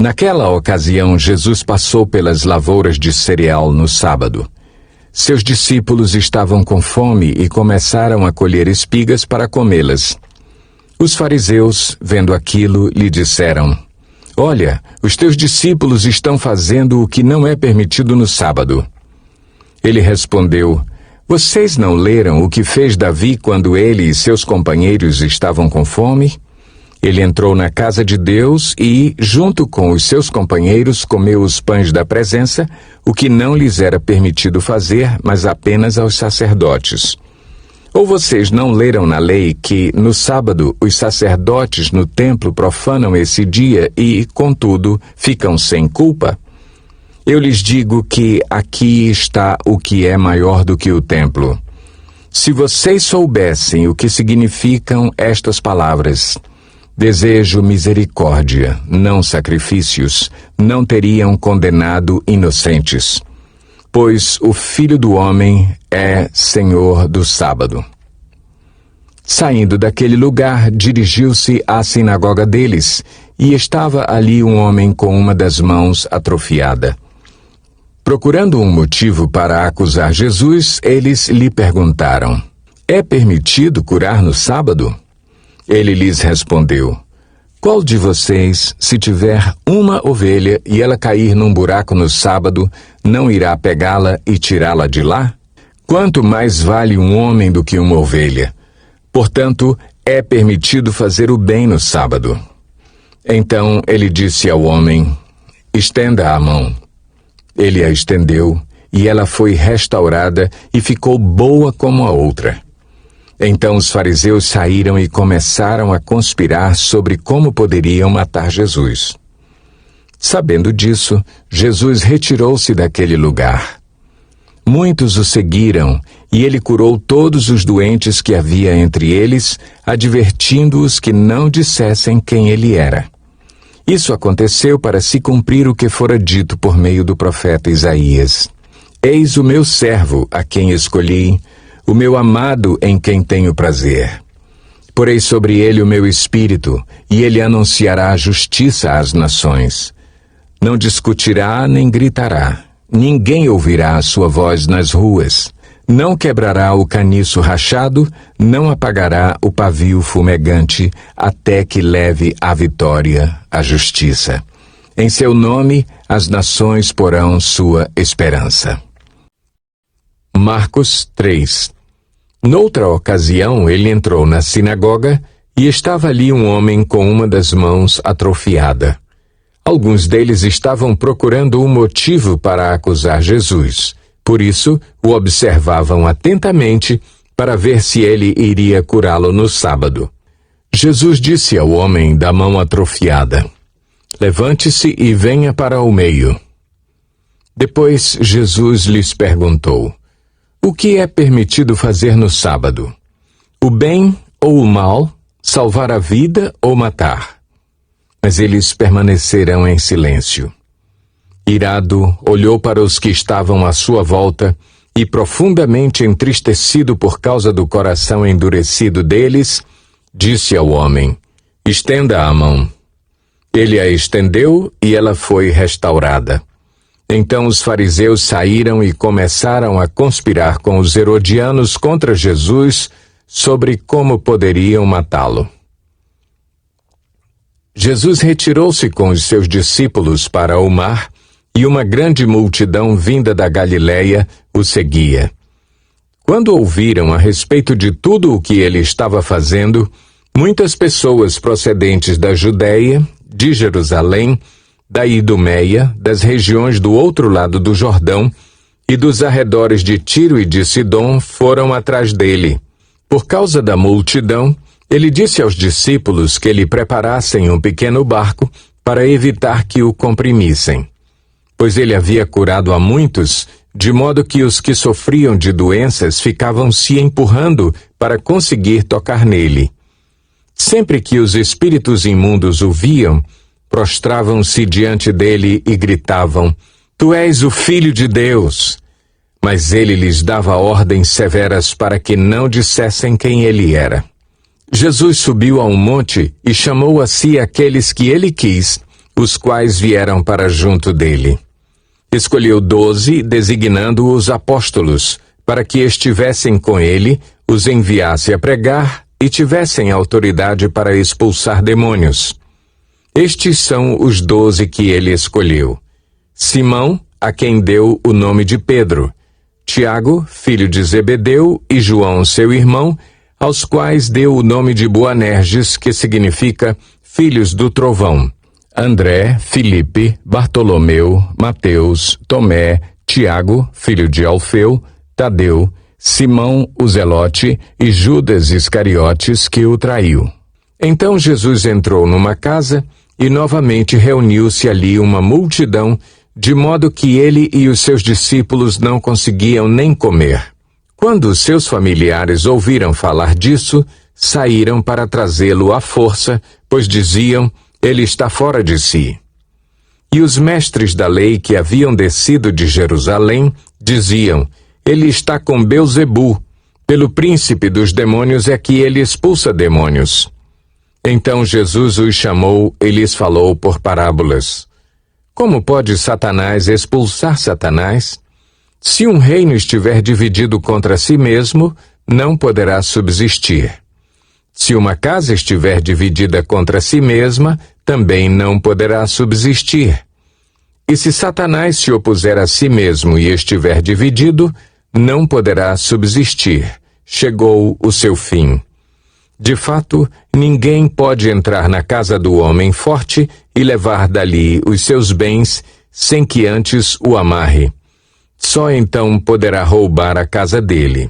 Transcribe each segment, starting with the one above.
Naquela ocasião, Jesus passou pelas lavouras de cereal no sábado. Seus discípulos estavam com fome e começaram a colher espigas para comê-las. Os fariseus, vendo aquilo, lhe disseram: Olha, os teus discípulos estão fazendo o que não é permitido no sábado. Ele respondeu: Vocês não leram o que fez Davi quando ele e seus companheiros estavam com fome? Ele entrou na casa de Deus e, junto com os seus companheiros, comeu os pães da presença, o que não lhes era permitido fazer, mas apenas aos sacerdotes. Ou vocês não leram na lei que, no sábado, os sacerdotes no templo profanam esse dia e, contudo, ficam sem culpa? Eu lhes digo que aqui está o que é maior do que o templo. Se vocês soubessem o que significam estas palavras: desejo misericórdia, não sacrifícios, não teriam condenado inocentes. Pois o Filho do Homem é Senhor do sábado. Saindo daquele lugar, dirigiu-se à sinagoga deles, e estava ali um homem com uma das mãos atrofiada. Procurando um motivo para acusar Jesus, eles lhe perguntaram: É permitido curar no sábado? Ele lhes respondeu: Qual de vocês, se tiver uma ovelha e ela cair num buraco no sábado, não irá pegá-la e tirá-la de lá? Quanto mais vale um homem do que uma ovelha? Portanto, é permitido fazer o bem no sábado. Então ele disse ao homem: Estenda a mão. Ele a estendeu, e ela foi restaurada e ficou boa como a outra. Então os fariseus saíram e começaram a conspirar sobre como poderiam matar Jesus. Sabendo disso, Jesus retirou-se daquele lugar. Muitos o seguiram, e ele curou todos os doentes que havia entre eles, advertindo-os que não dissessem quem ele era. Isso aconteceu para se cumprir o que fora dito por meio do profeta Isaías: Eis o meu servo, a quem escolhi, o meu amado em quem tenho prazer. Porei sobre ele o meu espírito, e ele anunciará a justiça às nações. Não discutirá nem gritará. Ninguém ouvirá a sua voz nas ruas. Não quebrará o caniço rachado, não apagará o pavio fumegante, até que leve à vitória a justiça. Em seu nome, as nações porão sua esperança. Marcos 3. Noutra ocasião, ele entrou na sinagoga e estava ali um homem com uma das mãos atrofiada. Alguns deles estavam procurando um motivo para acusar Jesus. Por isso, o observavam atentamente para ver se ele iria curá-lo no sábado. Jesus disse ao homem da mão atrofiada: Levante-se e venha para o meio. Depois Jesus lhes perguntou: O que é permitido fazer no sábado? O bem ou o mal? Salvar a vida ou matar? Mas eles permaneceram em silêncio. Irado, olhou para os que estavam à sua volta e, profundamente entristecido por causa do coração endurecido deles, disse ao homem: Estenda a mão. Ele a estendeu e ela foi restaurada. Então os fariseus saíram e começaram a conspirar com os herodianos contra Jesus sobre como poderiam matá-lo. Jesus retirou-se com os seus discípulos para o mar, e uma grande multidão vinda da Galiléia o seguia. Quando ouviram a respeito de tudo o que ele estava fazendo, muitas pessoas procedentes da Judéia, de Jerusalém, da Idumeia, das regiões do outro lado do Jordão e dos arredores de Tiro e de Sidom foram atrás dele. Por causa da multidão, ele disse aos discípulos que lhe preparassem um pequeno barco para evitar que o comprimissem. Pois ele havia curado a muitos, de modo que os que sofriam de doenças ficavam se empurrando para conseguir tocar nele. Sempre que os espíritos imundos o viam, prostravam-se diante dele e gritavam: Tu és o Filho de Deus! Mas ele lhes dava ordens severas para que não dissessem quem ele era. Jesus subiu a um monte e chamou a si aqueles que ele quis, os quais vieram para junto dele. Escolheu 12, designando-os apóstolos, para que estivessem com ele, os enviasse a pregar e tivessem autoridade para expulsar demônios. Estes são os 12 que ele escolheu: Simão, a quem deu o nome de Pedro, Tiago, filho de Zebedeu, e João, seu irmão, aos quais deu o nome de Boanerges, que significa filhos do trovão, André, Filipe, Bartolomeu, Mateus, Tomé, Tiago, filho de Alfeu, Tadeu, Simão, o Zelote, e Judas Iscariotes, que o traiu. Então Jesus entrou numa casa e novamente reuniu-se ali uma multidão, de modo que ele e os seus discípulos não conseguiam nem comer. Quando seus familiares ouviram falar disso, saíram para trazê-lo à força, pois diziam: ele está fora de si. E os mestres da lei que haviam descido de Jerusalém diziam: ele está com Belzebu, pelo príncipe dos demônios é que ele expulsa demônios. Então Jesus os chamou e lhes falou por parábolas: como pode Satanás expulsar Satanás? Se um reino estiver dividido contra si mesmo, não poderá subsistir. Se uma casa estiver dividida contra si mesma, também não poderá subsistir. E se Satanás se opuser a si mesmo e estiver dividido, não poderá subsistir. Chegou o seu fim. De fato, ninguém pode entrar na casa do homem forte e levar dali os seus bens sem que antes o amarre. Só então poderá roubar a casa dele.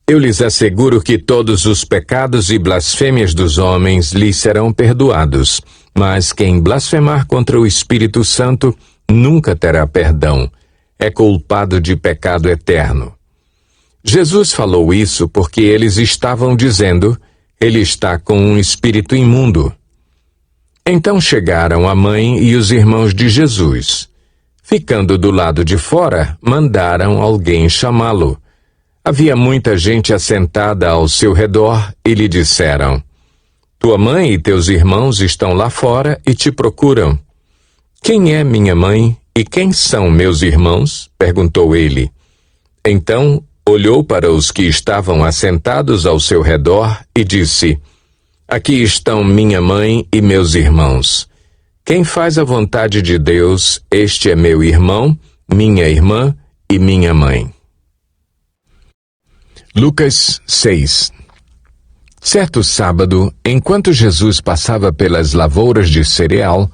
Eu lhes asseguro que todos os pecados e blasfêmias dos homens lhes serão perdoados, mas quem blasfemar contra o Espírito Santo nunca terá perdão. É culpado de pecado eterno. Jesus falou isso porque eles estavam dizendo: ele está com um espírito imundo. Então chegaram a mãe e os irmãos de Jesus. Ficando do lado de fora, mandaram alguém chamá-lo. Havia muita gente assentada ao seu redor e lhe disseram: tua mãe e teus irmãos estão lá fora e te procuram. Quem é minha mãe e quem são meus irmãos? Perguntou ele. Então olhou para os que estavam assentados ao seu redor e disse: aqui estão minha mãe e meus irmãos. Quem faz a vontade de Deus, este é meu irmão, minha irmã e minha mãe. Lucas 6. Certo sábado, enquanto Jesus passava pelas lavouras de cereal,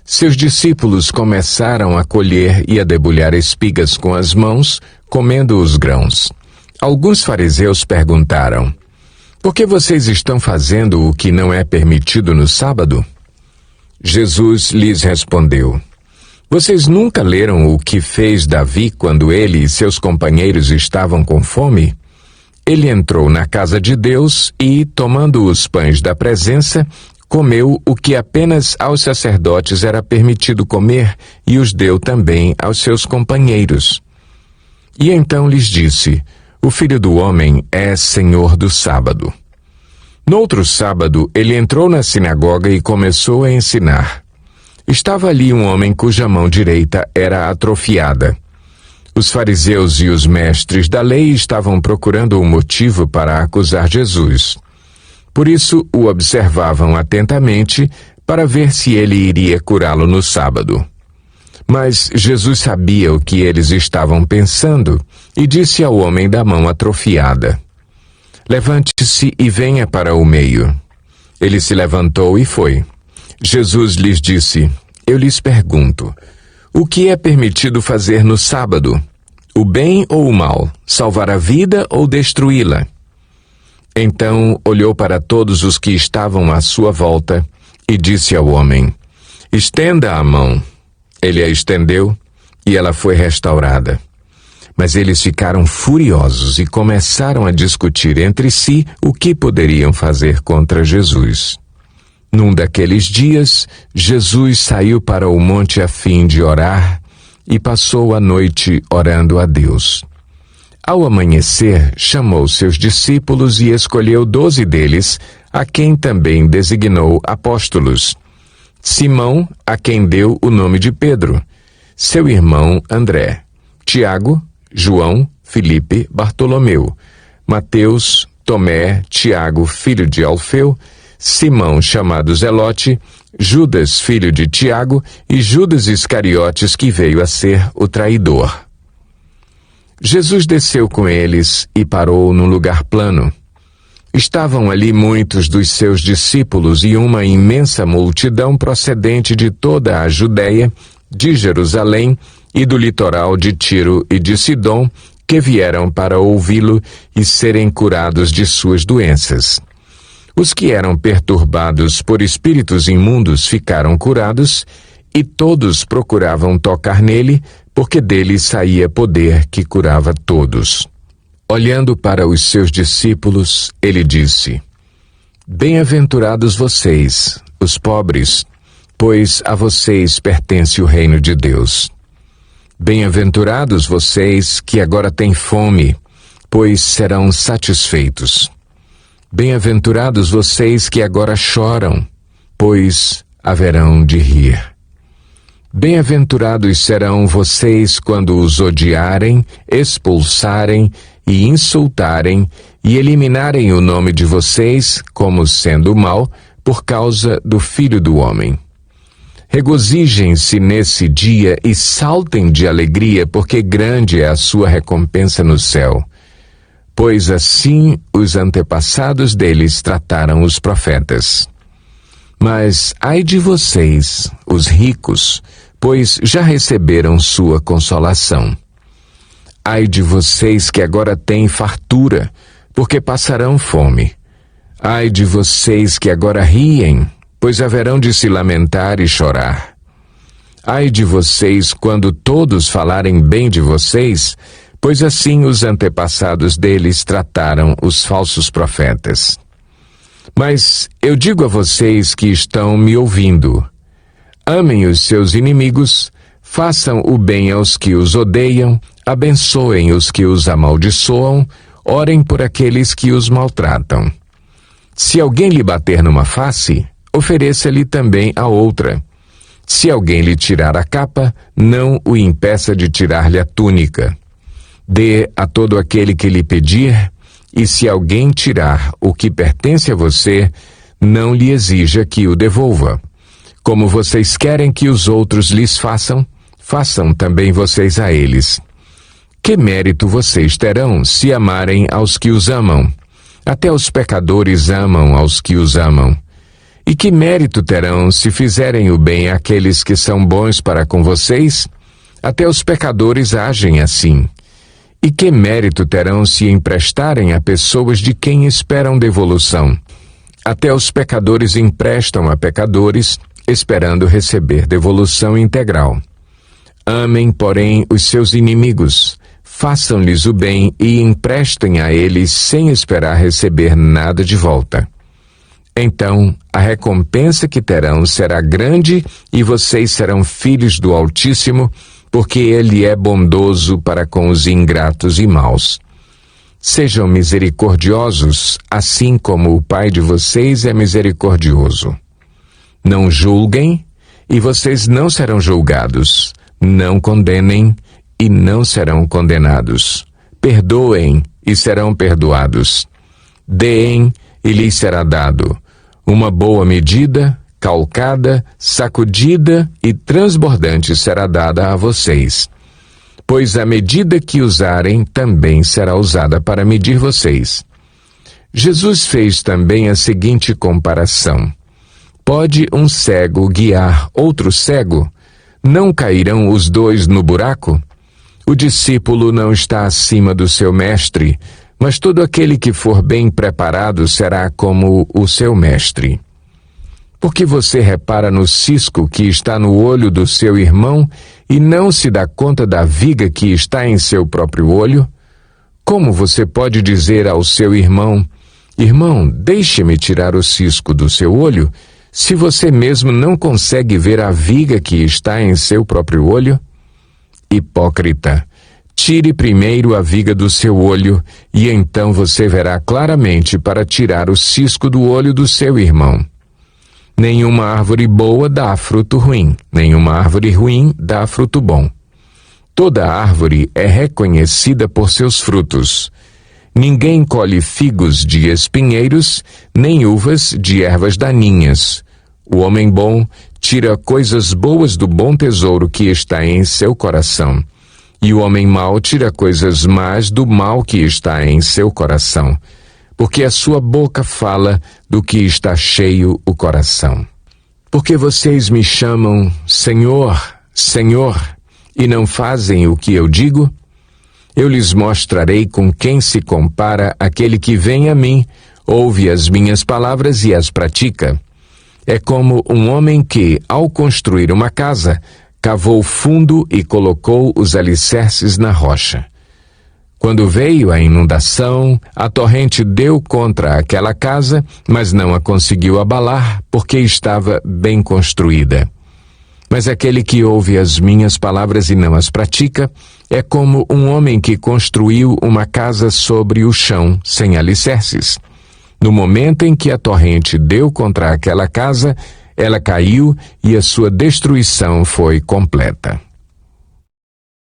seus discípulos começaram a colher e a debulhar espigas com as mãos, comendo os grãos. Alguns fariseus perguntaram: por que vocês estão fazendo o que não é permitido no sábado? Jesus lhes respondeu: vocês nunca leram o que fez Davi quando ele e seus companheiros estavam com fome? Ele entrou na casa de Deus e, tomando os pães da presença, comeu o que apenas aos sacerdotes era permitido comer e os deu também aos seus companheiros. E então lhes disse: o Filho do Homem é Senhor do sábado. No outro sábado, ele entrou na sinagoga e começou a ensinar. Estava ali um homem cuja mão direita era atrofiada. Os fariseus e os mestres da lei estavam procurando um motivo para acusar Jesus. Por isso, o observavam atentamente para ver se ele iria curá-lo no sábado. Mas Jesus sabia o que eles estavam pensando e disse ao homem da mão atrofiada: levante-se e venha para o meio. Ele se levantou e foi. Jesus lhes disse: eu lhes pergunto, o que é permitido fazer no sábado? O bem ou o mal? Salvar a vida ou destruí-la? Então olhou para todos os que estavam à sua volta e disse ao homem: estenda a mão. Ele a estendeu e ela foi restaurada. Mas eles ficaram furiosos e começaram a discutir entre si o que poderiam fazer contra Jesus. Num daqueles dias, Jesus saiu para o monte a fim de orar e passou a noite orando a Deus. Ao amanhecer, chamou seus discípulos e escolheu 12 deles, a quem também designou apóstolos. Simão, a quem deu o nome de Pedro, seu irmão André, Tiago, João, Filipe, Bartolomeu, Mateus, Tomé, Tiago, filho de Alfeu, Simão, chamado Zelote, Judas, filho de Tiago, e Judas Iscariotes, que veio a ser o traidor. Jesus desceu com eles e parou num lugar plano. Estavam ali muitos dos seus discípulos e uma imensa multidão procedente de toda a Judéia, de Jerusalém e do litoral de Tiro e de Sidom, que vieram para ouvi-lo e serem curados de suas doenças. Os que eram perturbados por espíritos imundos ficaram curados, e todos procuravam tocar nele, porque dele saía poder que curava todos. Olhando para os seus discípulos, ele disse: Bem-aventurados vocês, os pobres, pois a vocês pertence o reino de Deus. Bem-aventurados vocês que agora têm fome, pois serão satisfeitos. Bem-aventurados vocês que agora choram, pois haverão de rir. Bem-aventurados serão vocês quando os odiarem, expulsarem e insultarem e eliminarem o nome de vocês como sendo mal por causa do Filho do Homem. Regozijem-se nesse dia e saltem de alegria, porque grande é a sua recompensa no céu. Pois assim os antepassados deles trataram os profetas. Mas ai de vocês, os ricos, pois já receberam sua consolação. Ai de vocês que agora têm fartura, porque passarão fome. Ai de vocês que agora riem, pois haverão de se lamentar e chorar. Ai de vocês quando todos falarem bem de vocês, pois assim os antepassados deles trataram os falsos profetas. Mas eu digo a vocês que estão me ouvindo: amem os seus inimigos, façam o bem aos que os odeiam, abençoem os que os amaldiçoam, orem por aqueles que os maltratam. Se alguém lhe bater numa face, ofereça-lhe também a outra. Se alguém lhe tirar a capa, não o impeça de tirar-lhe a túnica. Dê a todo aquele que lhe pedir, e se alguém tirar o que pertence a você, não lhe exija que o devolva. Como vocês querem que os outros lhes façam, façam também vocês a eles. Que mérito vocês terão se amarem aos que os amam? Até os pecadores amam aos que os amam. E que mérito terão se fizerem o bem àqueles que são bons para com vocês? Até os pecadores agem assim. E que mérito terão se emprestarem a pessoas de quem esperam devolução? Até os pecadores emprestam a pecadores, esperando receber devolução integral. Amem, porém, os seus inimigos, façam-lhes o bem e emprestem a eles sem esperar receber nada de volta. Então, a recompensa que terão será grande e vocês serão filhos do Altíssimo, porque Ele é bondoso para com os ingratos e maus. Sejam misericordiosos, assim como o Pai de vocês é misericordioso. Não julguem, e vocês não serão julgados. Não condenem, e não serão condenados. Perdoem, e serão perdoados. Deem, e lhes será dado. Uma boa medida, calcada, sacudida e transbordante será dada a vocês. Pois a medida que usarem também será usada para medir vocês. Jesus fez também a seguinte comparação: pode um cego guiar outro cego? Não cairão os dois no buraco? O discípulo não está acima do seu mestre, mas todo aquele que for bem preparado será como o seu mestre. Por que você repara no cisco que está no olho do seu irmão e não se dá conta da viga que está em seu próprio olho? Como você pode dizer ao seu irmão: irmão, deixe-me tirar o cisco do seu olho, se você mesmo não consegue ver a viga que está em seu próprio olho? Hipócrita! Tire primeiro a viga do seu olho, e então você verá claramente para tirar o cisco do olho do seu irmão. Nenhuma árvore boa dá fruto ruim, nenhuma árvore ruim dá fruto bom. Toda árvore é reconhecida por seus frutos. Ninguém colhe figos de espinheiros, nem uvas de ervas daninhas. O homem bom tira coisas boas do bom tesouro que está em seu coração, e o homem mau tira coisas más do mal que está em seu coração, porque a sua boca fala do que está cheio o coração. Porque vocês me chamam Senhor, Senhor, e não fazem o que eu digo? Eu lhes mostrarei com quem se compara aquele que vem a mim, ouve as minhas palavras e as pratica. É como um homem que, ao construir uma casa, cavou fundo e colocou os alicerces na rocha. Quando veio a inundação, a torrente deu contra aquela casa, mas não a conseguiu abalar, porque estava bem construída. Mas aquele que ouve as minhas palavras e não as pratica, é como um homem que construiu uma casa sobre o chão, sem alicerces. No momento em que a torrente deu contra aquela casa, ela caiu e a sua destruição foi completa.